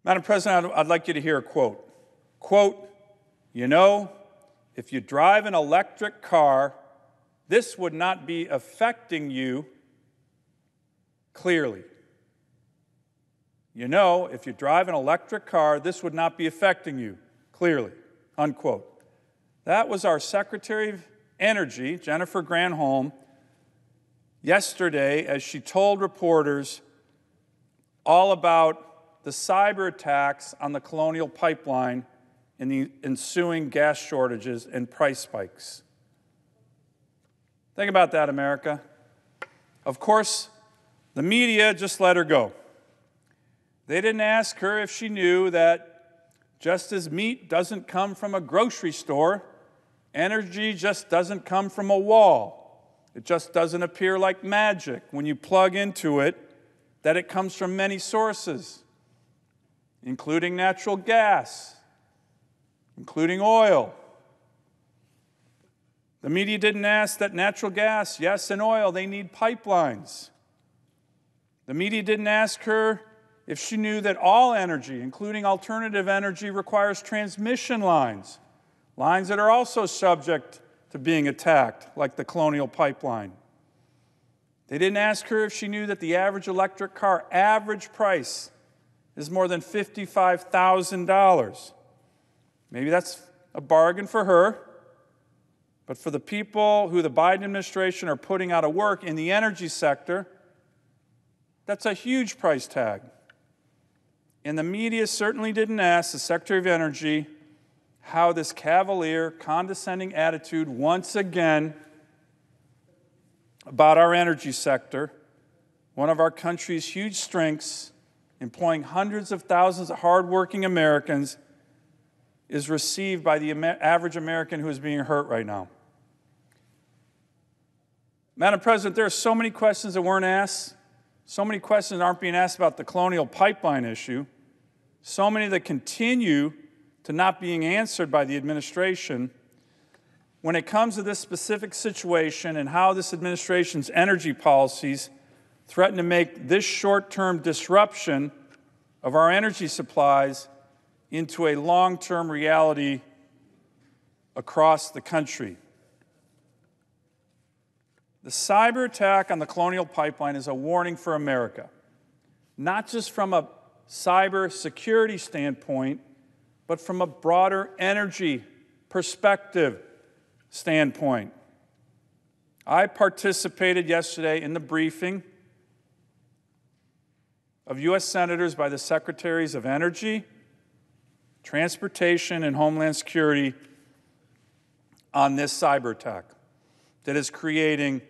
Madam President, I'd like you to hear a quote. Quote, "You know, if you drive an electric car, this would not be affecting you clearly. You know, if you drive an electric car, this would not be affecting you clearly," unquote. That was our Secretary of Energy, Jennifer Granholm, yesterday as she told reporters all about the cyber attacks on the Colonial Pipeline and the ensuing gas shortages and price spikes. Think about that, America. Of course, the media just let her go. They didn't ask her if she knew that just as meat doesn't come from a grocery store, energy just doesn't come from a wall. It just doesn't appear like magic when you plug into it, that it comes from many sources, including natural gas, including oil. The media didn't ask that natural gas, yes, and oil, they need pipelines. The media didn't ask her if she knew that all energy, including alternative energy, requires transmission lines, lines that are also subject to being attacked, like the Colonial Pipeline. They didn't ask her if she knew that the average electric car average price is more than $55,000. Maybe that's a bargain for her, but for the people who the Biden administration are putting out of work in the energy sector, that's a huge price tag. And the media certainly didn't ask the Secretary of Energy how this cavalier, condescending attitude once again about our energy sector, one of our country's huge strengths, employing hundreds of thousands of hardworking Americans, is received by the average American who is being hurt right now. Madam President, there are so many questions that weren't asked, so many questions aren't being asked about the Colonial Pipeline issue, so many that continue to not being answered by the administration. When it comes to this specific situation and how this administration's energy policies threaten to make this short-term disruption of our energy supplies into a long-term reality across the country. The cyber attack on the Colonial Pipeline is a warning for America, not just from a cyber security standpoint, but from a broader energy perspective standpoint. I participated yesterday in the briefing of U.S. Senators by the Secretaries of Energy, Transportation, and Homeland Security on this cyber attack that is creating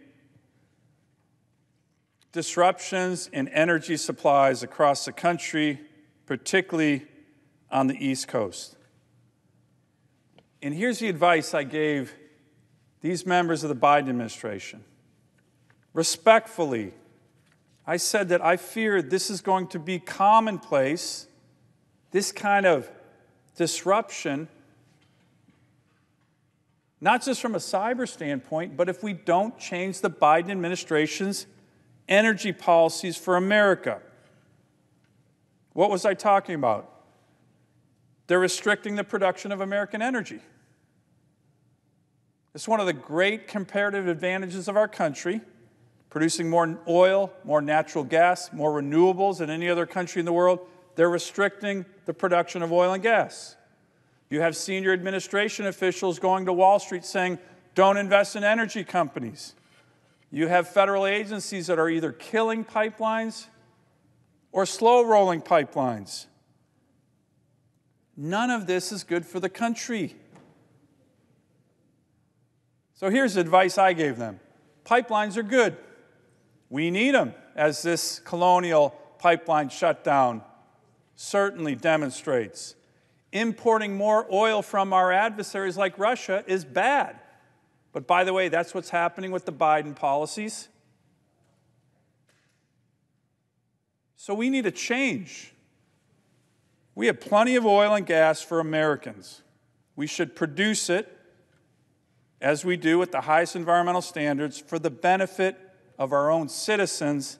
disruptions in energy supplies across the country, particularly on the East Coast. And here's the advice I gave these members of the Biden administration. Respectfully, I said that I feared this is going to be commonplace, this kind of disruption, not just from a cyber standpoint, but if we don't change the Biden administration's energy policies for America. What was I talking about? They're restricting the production of American energy. It's one of the great comparative advantages of our country, producing more oil, more natural gas, more renewables than any other country in the world. They're restricting the production of oil and gas. You have senior administration officials going to Wall Street saying, don't invest in energy companies. You have federal agencies that are either killing pipelines or slow-rolling pipelines. None of this is good for the country. So here's the advice I gave them. Pipelines are good. We need them, as this Colonial Pipeline shutdown certainly demonstrates. Importing more oil from our adversaries like Russia is bad. But by the way, that's what's happening with the Biden policies. So we need a change. We have plenty of oil and gas for Americans. We should produce it, as we do with the highest environmental standards, for the benefit of our own citizens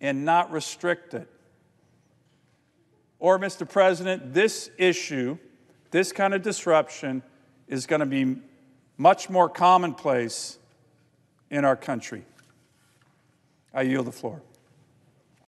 and not restrict it. or, Mr. President, this issue, this kind of disruption is going to be much more commonplace in our country. I yield the floor.